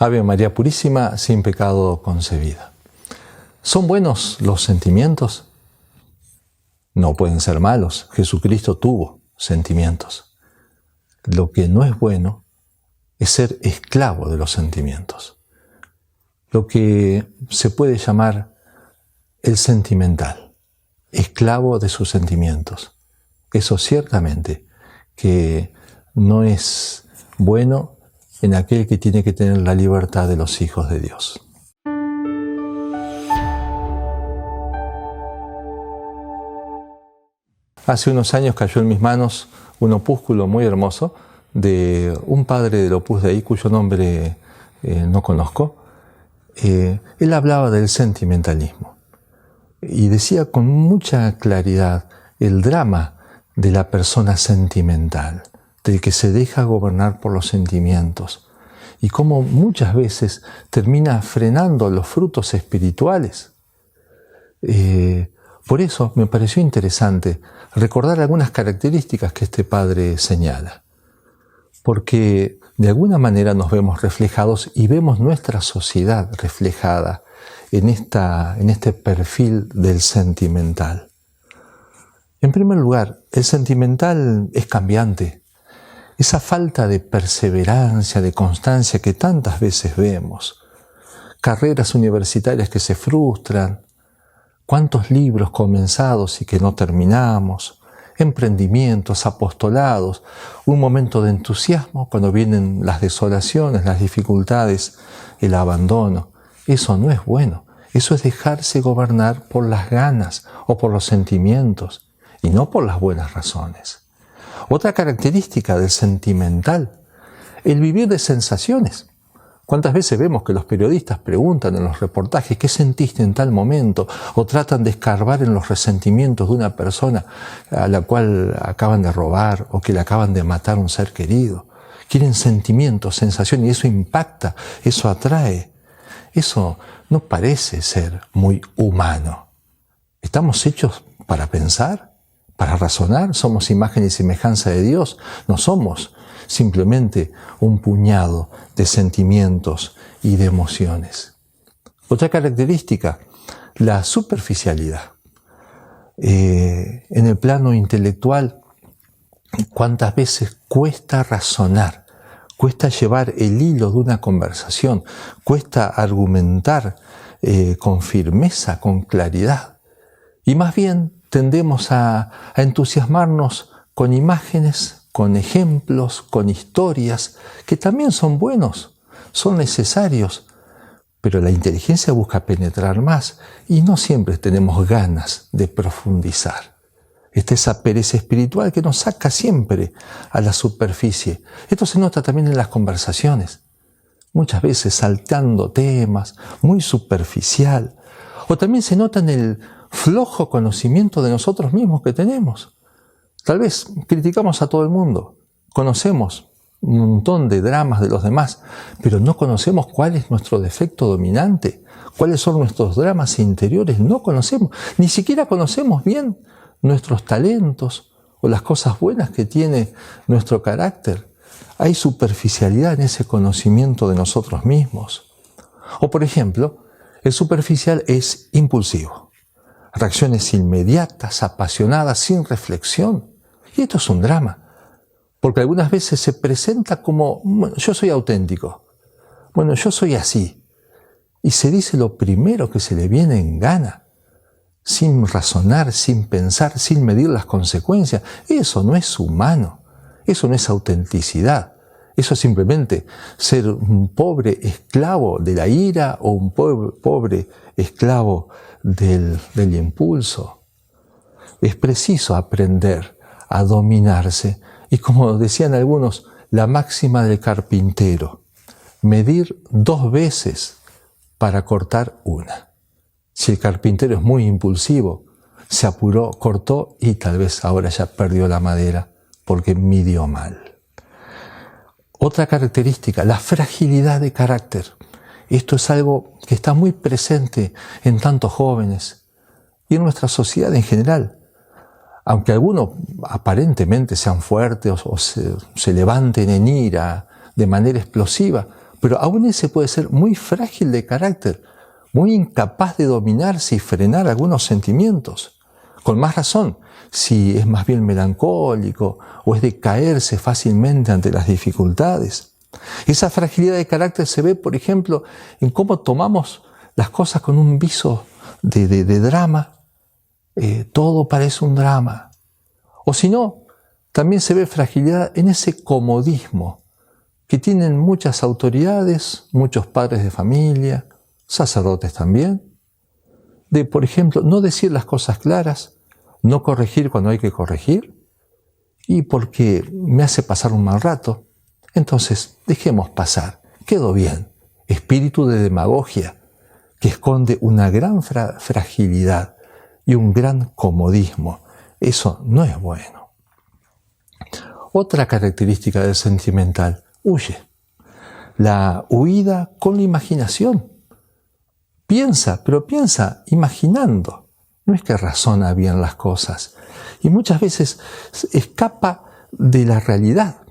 Ave María Purísima, sin pecado concebida. ¿Son buenos los sentimientos? No pueden ser malos. Jesucristo tuvo sentimientos. Lo que no es bueno es ser esclavo de los sentimientos. Lo que se puede llamar el sentimental, esclavo de sus sentimientos. Eso ciertamente que no es bueno en aquel que tiene que tener la libertad de los hijos de Dios. Hace unos años cayó en mis manos un opúsculo muy hermoso de un padre del Opus Dei cuyo nombre no conozco. Él hablaba del sentimentalismo y decía con mucha claridad el drama de la persona sentimental, del que se deja gobernar por los sentimientos, y cómo muchas veces termina frenando los frutos espirituales. Por eso me pareció interesante recordar algunas características que este padre señala, porque de alguna manera nos vemos reflejados y vemos nuestra sociedad reflejada en este perfil del sentimental. En primer lugar, el sentimental es cambiante. Esa falta de perseverancia, de constancia que tantas veces vemos. Carreras universitarias que se frustran. Cuántos libros comenzados y que no terminamos. Emprendimientos, apostolados. Un momento de entusiasmo cuando vienen las desolaciones, las dificultades, el abandono. Eso no es bueno. Eso es dejarse gobernar por las ganas o por los sentimientos y no por las buenas razones. Otra característica del sentimental, el vivir de sensaciones. ¿Cuántas veces vemos que los periodistas preguntan en los reportajes qué sentiste en tal momento? O tratan de escarbar en los resentimientos de una persona a la cual acaban de robar o que le acaban de matar un ser querido. Quieren sentimientos, sensaciones, y eso impacta, eso atrae. Eso no parece ser muy humano. ¿Estamos hechos para pensar? ¿Para razonar? ¿Somos imagen y semejanza de Dios? No somos simplemente un puñado de sentimientos y de emociones. Otra característica, la superficialidad. En el plano intelectual, ¿cuántas veces cuesta razonar? Cuesta llevar el hilo de una conversación, cuesta argumentar con firmeza, con claridad. Y más bien tendemos a entusiasmarnos con imágenes, con ejemplos, con historias, que también son buenos, son necesarios, pero la inteligencia busca penetrar más y no siempre tenemos ganas de profundizar. Está esa pereza espiritual que nos saca siempre a la superficie. Esto se nota también en las conversaciones, muchas veces saltando temas, muy superficial, o también se nota en el flojo conocimiento de nosotros mismos que tenemos. Tal vez criticamos a todo el mundo, conocemos un montón de dramas de los demás, pero no conocemos cuál es nuestro defecto dominante, cuáles son nuestros dramas interiores, no conocemos, ni siquiera conocemos bien nuestros talentos o las cosas buenas que tiene nuestro carácter. Hay superficialidad en ese conocimiento de nosotros mismos. O por ejemplo, el superficial es impulsivo. Reacciones inmediatas, apasionadas, sin reflexión. Y esto es un drama, porque algunas veces se presenta como, bueno, yo soy auténtico, bueno, yo soy así, y se dice lo primero que se le viene en gana, sin razonar, sin pensar, sin medir las consecuencias. Eso no es humano, eso no es autenticidad, eso es simplemente ser un pobre esclavo de la ira o un pobre esclavo del impulso. Es preciso aprender a dominarse y, como decían algunos, la máxima del carpintero, medir 2 veces para cortar una. Si el carpintero es muy impulsivo, se apuró, cortó y tal vez ahora ya perdió la madera porque midió mal. Otra característica, la fragilidad de carácter. Esto es algo que está muy presente en tantos jóvenes y en nuestra sociedad en general. Aunque algunos aparentemente sean fuertes o se levanten en ira de manera explosiva, pero aún ese puede ser muy frágil de carácter, muy incapaz de dominarse y frenar algunos sentimientos. Con más razón, si es más bien melancólico o es de caerse fácilmente ante las dificultades. Esa fragilidad de carácter se ve, por ejemplo, en cómo tomamos las cosas con un viso de drama. Todo parece un drama. O si no, también se ve fragilidad en ese comodismo que tienen muchas autoridades, muchos padres de familia, sacerdotes también, de, por ejemplo, no decir las cosas claras, no corregir cuando hay que corregir, y porque me hace pasar un mal rato, entonces dejemos pasar, quedó bien. Espíritu de demagogia que esconde una gran fragilidad y un gran comodismo. Eso no es bueno. Otra característica del sentimental: huye. La huida con la imaginación. Piensa, pero piensa imaginando. No es que razona bien las cosas. Y muchas veces escapa de la realidad.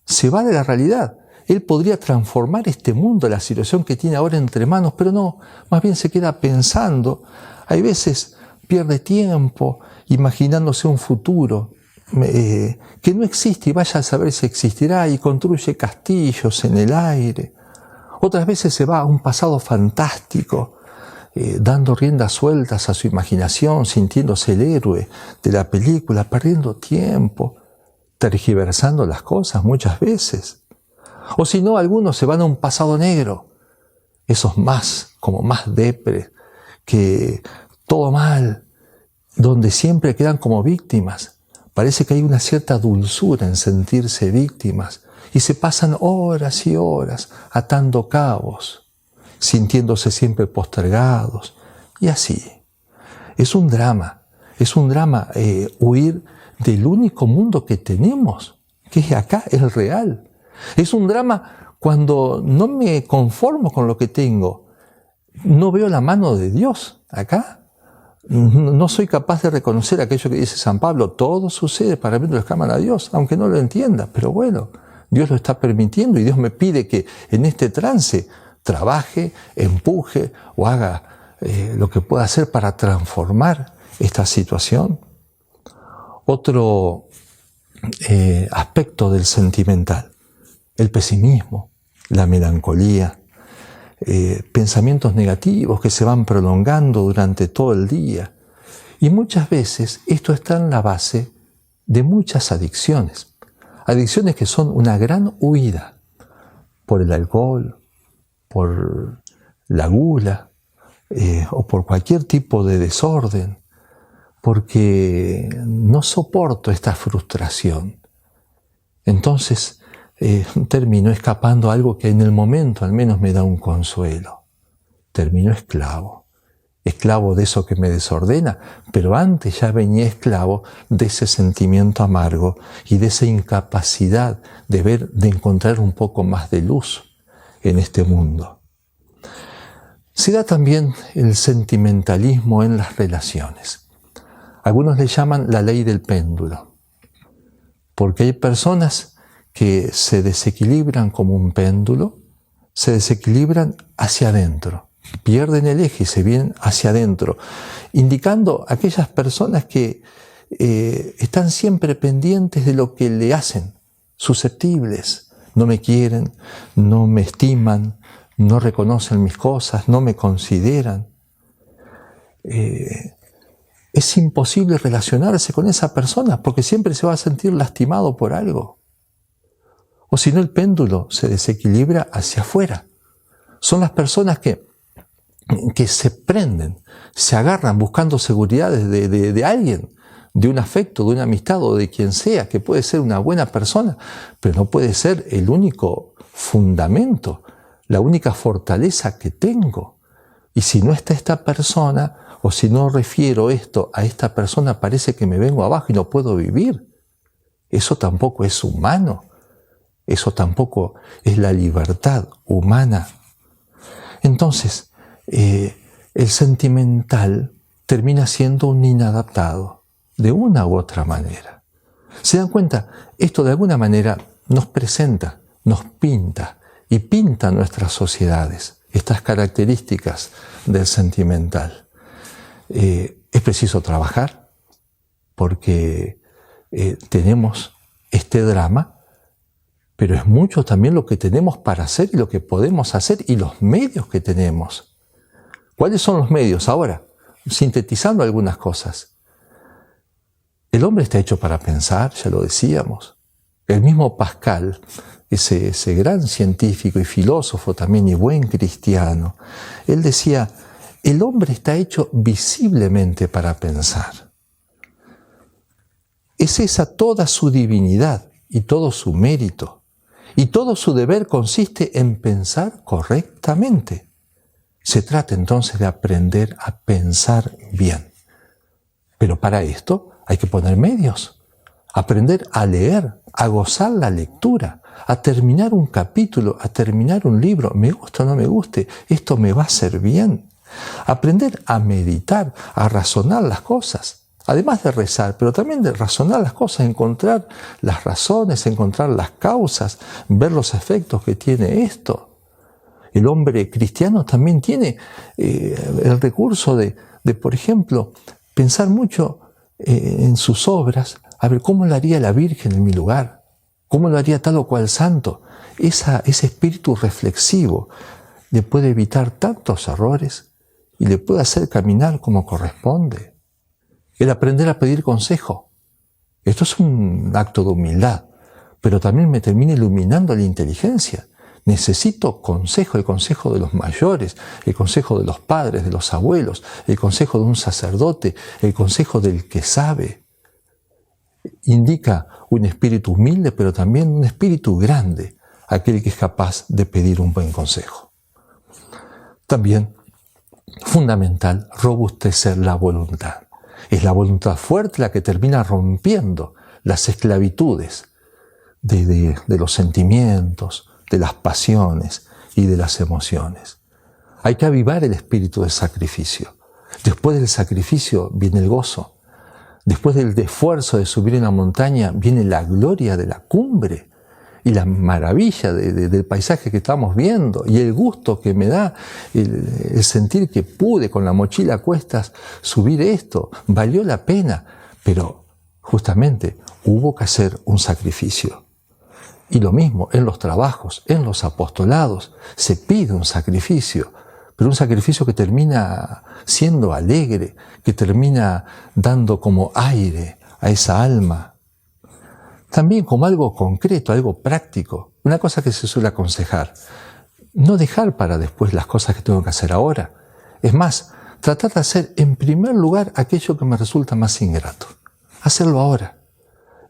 Se va de la realidad. Él podría transformar este mundo, la situación que tiene ahora entre manos, pero no, más bien se queda pensando. Hay veces pierde tiempo imaginándose un futuro que no existe y vaya a saber si existirá, y construye castillos en el aire. Otras veces se va a un pasado fantástico, dando riendas sueltas a su imaginación, sintiéndose el héroe de la película, perdiendo tiempo, tergiversando las cosas muchas veces. O si no, algunos se van a un pasado negro, esos más depre, que todo mal, donde siempre quedan como víctimas. Parece que hay una cierta dulzura en sentirse víctimas y se pasan horas y horas atando cabos, sintiéndose siempre postergados, y así. Es un drama huir del único mundo que tenemos, que es acá, el real. Es un drama cuando no me conformo con lo que tengo, no veo la mano de Dios acá. No soy capaz de reconocer aquello que dice San Pablo: todo sucede para bien de los que aman a Dios, aunque no lo entienda, pero bueno, Dios lo está permitiendo y Dios me pide que en este trance trabaje, empuje o haga lo que pueda hacer para transformar esta situación. Otro aspecto del sentimental: el pesimismo, la melancolía, pensamientos negativos que se van prolongando durante todo el día. Y muchas veces esto está en la base de muchas adicciones. Adicciones que son una gran huida por el alcohol, por la gula, o por cualquier tipo de desorden, porque no soporto esta frustración. Entonces termino escapando a algo que en el momento al menos me da un consuelo. Termino esclavo de eso que me desordena, pero antes ya venía esclavo de ese sentimiento amargo y de esa incapacidad de encontrar un poco más de luz en este mundo. Se da también el sentimentalismo en las relaciones. Algunos le llaman la ley del péndulo, porque hay personas que se desequilibran como un péndulo, se desequilibran hacia adentro, pierden el eje y se vienen hacia adentro, indicando a aquellas personas que están siempre pendientes de lo que le hacen, susceptibles. No me quieren, no me estiman, no reconocen mis cosas, no me consideran. Es imposible relacionarse con esa persona porque siempre se va a sentir lastimado por algo. O si no, el péndulo se desequilibra hacia afuera. Son las personas que se prenden, se agarran buscando seguridades de alguien, de un afecto, de una amistad o de quien sea, que puede ser una buena persona, pero no puede ser el único fundamento, la única fortaleza que tengo. Y si no está esta persona, o si no refiero esto a esta persona, parece que me vengo abajo y no puedo vivir. Eso tampoco es humano. Eso tampoco es la libertad humana. Entonces, el sentimental termina siendo un inadaptado, de una u otra manera. ¿Se dan cuenta? Esto de alguna manera nos presenta, nos pinta y pinta nuestras sociedades, estas características del sentimental. Es preciso trabajar porque tenemos este drama, pero es mucho también lo que tenemos para hacer y lo que podemos hacer y los medios que tenemos. ¿Cuáles son los medios ahora? Sintetizando algunas cosas. El hombre está hecho para pensar, ya lo decíamos. El mismo Pascal, ese gran científico y filósofo también y buen cristiano, él decía, el hombre está hecho visiblemente para pensar. Es esa toda su divinidad y todo su mérito. Y todo su deber consiste en pensar correctamente. Se trata entonces de aprender a pensar bien. Pero para esto hay que poner medios. Aprender a leer, a gozar la lectura, a terminar un capítulo, a terminar un libro. Me gusta o no me guste, esto me va a hacer bien. Aprender a meditar, a razonar las cosas. Además de rezar, pero también de razonar las cosas, encontrar las razones, encontrar las causas, ver los efectos que tiene esto. El hombre cristiano también tiene el recurso de, por ejemplo, pensar mucho en sus obras, a ver cómo lo haría la Virgen en mi lugar, cómo lo haría tal o cual santo. Ese espíritu reflexivo le puede evitar tantos errores y le puede hacer caminar como corresponde. El aprender a pedir consejo. Esto es un acto de humildad, pero también me termina iluminando la inteligencia. Necesito consejo, el consejo de los mayores, el consejo de los padres, de los abuelos, el consejo de un sacerdote, el consejo del que sabe. Indica un espíritu humilde, pero también un espíritu grande, aquel que es capaz de pedir un buen consejo. También, fundamental, robustecer la voluntad. Es la voluntad fuerte la que termina rompiendo las esclavitudes de los sentimientos, de las pasiones y de las emociones. Hay que avivar el espíritu de sacrificio. Después del sacrificio viene el gozo. Después del esfuerzo de subir una montaña viene la gloria de la cumbre y la maravilla del paisaje que estamos viendo y el gusto que me da el sentir que pude con la mochila a cuestas subir esto. Valió la pena, pero justamente hubo que hacer un sacrificio. Y lo mismo en los trabajos, en los apostolados, se pide un sacrificio, pero un sacrificio que termina siendo alegre, que termina dando como aire a esa alma. También como algo concreto, algo práctico, una cosa que se suele aconsejar. No dejar para después las cosas que tengo que hacer ahora. Es más, tratar de hacer en primer lugar aquello que me resulta más ingrato. Hacerlo ahora.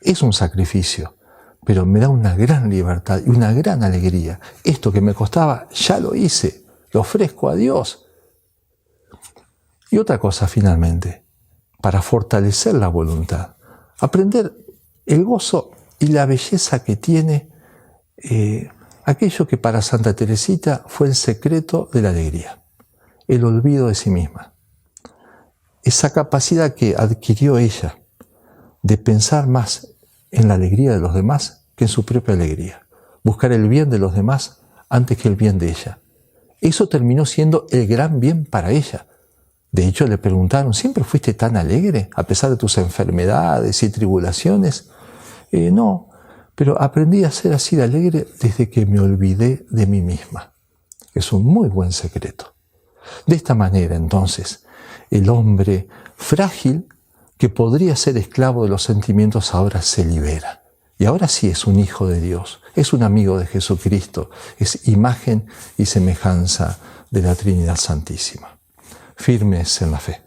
Es un sacrificio, pero me da una gran libertad y una gran alegría. Esto que me costaba, ya lo hice, lo ofrezco a Dios. Y otra cosa finalmente, para fortalecer la voluntad, aprender el gozo y la belleza que tiene aquello que para Santa Teresita fue el secreto de la alegría, el olvido de sí misma. Esa capacidad que adquirió ella de pensar más en la alegría de los demás que en su propia alegría, buscar el bien de los demás antes que el bien de ella. Eso terminó siendo el gran bien para ella. De hecho, le preguntaron, ¿siempre fuiste tan alegre a pesar de tus enfermedades y tribulaciones? No, pero aprendí a ser así de alegre desde que me olvidé de mí misma. Es un muy buen secreto. De esta manera, entonces, el hombre frágil que podría ser esclavo de los sentimientos ahora se libera. Y ahora sí es un hijo de Dios, es un amigo de Jesucristo, es imagen y semejanza de la Trinidad Santísima. Firmes en la fe.